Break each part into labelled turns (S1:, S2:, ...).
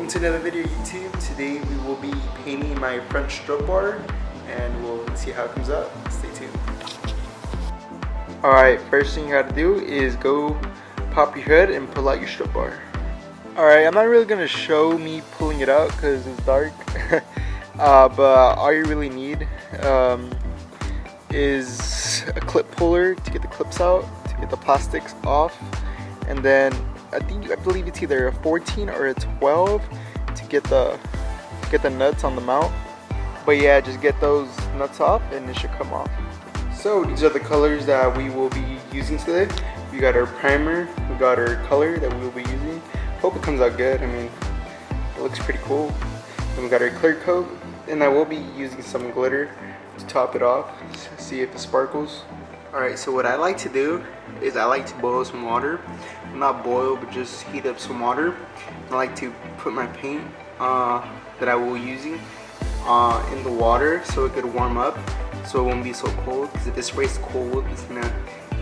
S1: Welcome to another video, YouTube. Today we will be painting my front strut bar and we'll see how it comes out. Stay tuned. Alright, first thing you gotta do is go pop your hood and pull out your strut bar. Alright, I'm not really gonna show me pulling it out because it's dark. But all you really need is a clip puller to get the clips out, to get the plastics off, and then I believe it's either a 14 or a 12 to get the nuts on the mount. But yeah, just get those nuts off and it should come off. So these are the colors that we will be using today. We got our primer, we got our color that we will be using. Hope it comes out good. I mean, it looks pretty cool. And we got our clear coat, and I will be using some glitter to top it off, see if it sparkles. Alright, so what I like to do is I like to boil some water. Not boil, but just heat up some water. I like to put my paint that I will be using in the water so it could warm up, so it won't be so cold. Because if it sprays cold, it's gonna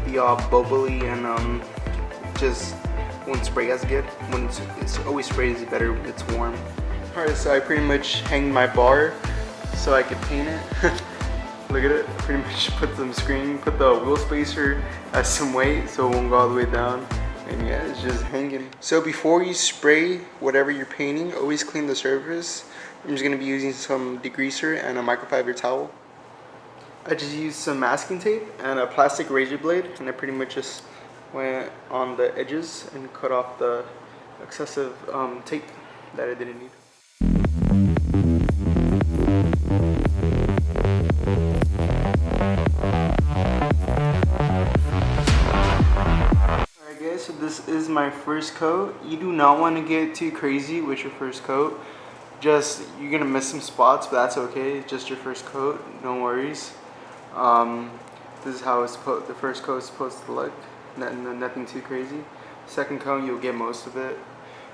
S1: be all bubbly and just won't spray as good. When it's always sprays better when it's warm. Alright, so I pretty much hang my bar so I can paint it. Look at it, pretty much put some screen, put the wheel spacer as some weight so it won't go all the way down. And yeah, it's just hanging. So before you spray whatever you're painting, always clean the surface. I'm just gonna be using some degreaser and a microfiber towel. I just used some masking tape and a plastic razor blade, and I pretty much just went on the edges and cut off the excessive tape that I didn't need. So this is my first coat. You do not want to get too crazy with your first coat. Just, you're gonna miss some spots, but that's okay. It's just your first coat, no worries. This is how the first coat is supposed to look. Nothing too crazy. Second coat, you'll get most of it.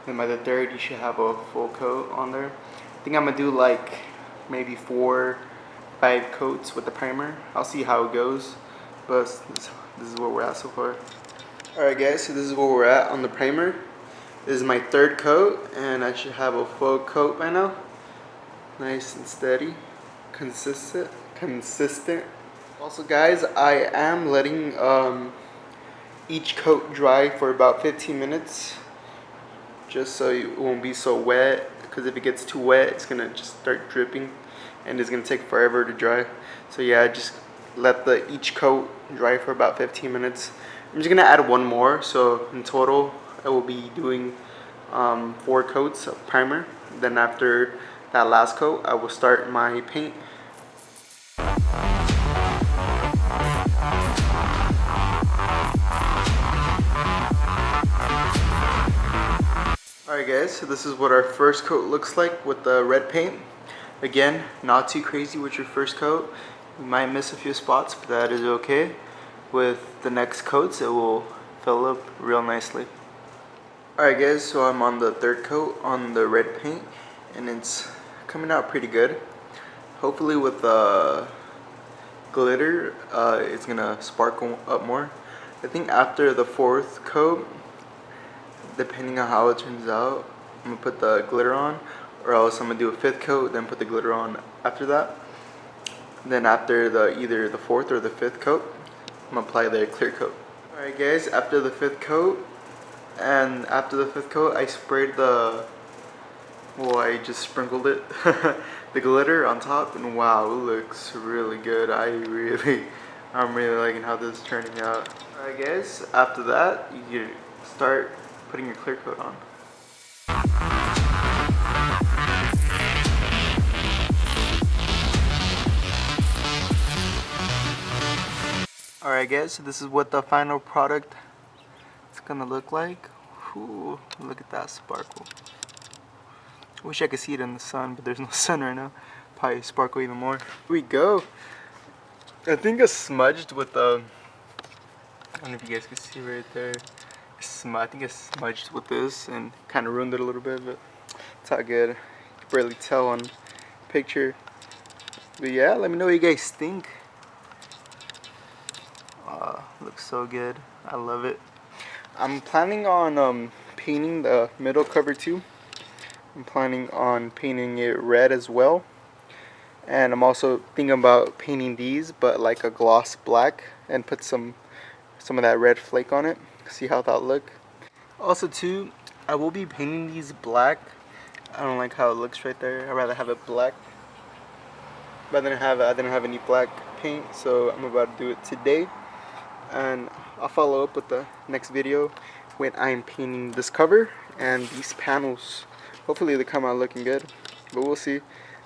S1: And by the third, you should have a full coat on there. I think I'm gonna do like maybe 4-5 coats with the primer. I'll see how it goes, but this is where we're at so far. Alright guys, so this is where we're at on the primer. This is my third coat, and I should have a full coat by now. Nice and steady, consistent. Also guys, I am letting each coat dry for about 15 minutes, just so it won't be so wet, because if it gets too wet, it's gonna just start dripping, and it's gonna take forever to dry. So yeah, just let each coat dry for about 15 minutes. I'm just gonna add one more, so in total I will be doing 4 coats of primer. Then after that last coat, I will start my paint. Alright guys, so this is what our first coat looks like with the red paint. Again, not too crazy with your first coat. You might miss a few spots, but that is okay. With the next coats, it will fill up real nicely. Alright guys, so I'm on the third coat on the red paint, and it's coming out pretty good. Hopefully with the glitter, it's gonna sparkle up more. I think after the 4th coat, depending on how it turns out, I'm gonna put the glitter on, or else I'm gonna do a 5th coat, then put the glitter on after that. Then after either the 4th or the 5th coat, I'm gonna apply the clear coat. Alright guys, after the 5th coat, I sprayed I just sprinkled it, the glitter on top, and wow, it looks really good. I'm really liking how this is turning out. Alright guys, after that, you start putting your clear coat on. Alright guys, so this is what the final product is gonna look like. Ooh, look at that sparkle. I wish I could see it in the sun, but there's no sun right now. Probably sparkle even more. Here we go. I think it's smudged with I don't know if you guys can see right there. I think it's smudged with this and kind of ruined it a little bit, but it's all good. You can barely tell on picture. But yeah, let me know what you guys think. Looks so good. I love it. I'm planning on painting the middle cover too. I'm planning on painting it red as well. And I'm also thinking about painting these, but like a gloss black, and put some of that red flake on it. See how that look. Also too, I will be painting these black. I don't like how it looks right there. I'd rather have it black. But I didn't have any black paint, so I'm about to do it today. And I'll follow up with the next video when I'm painting this cover and these panels. Hopefully they come out looking good, but we'll see.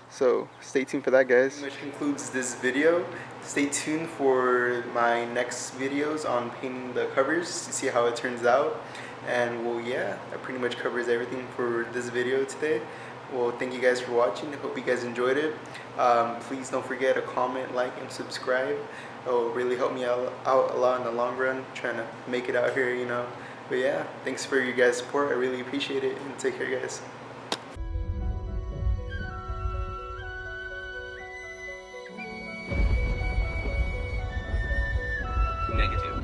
S1: So stay tuned for that, guys. Which concludes this video. Stay tuned for my next videos on painting the covers to see how it turns out. And well, yeah, that pretty much covers everything for this video today. Well, thank you guys for watching. I hope you guys enjoyed it. Please don't forget to comment, like, and subscribe. It will really help me out a lot in the long run, trying to make it out here, you know. But yeah, thanks for your guys' support. I really appreciate it, and take care, guys.
S2: Negative.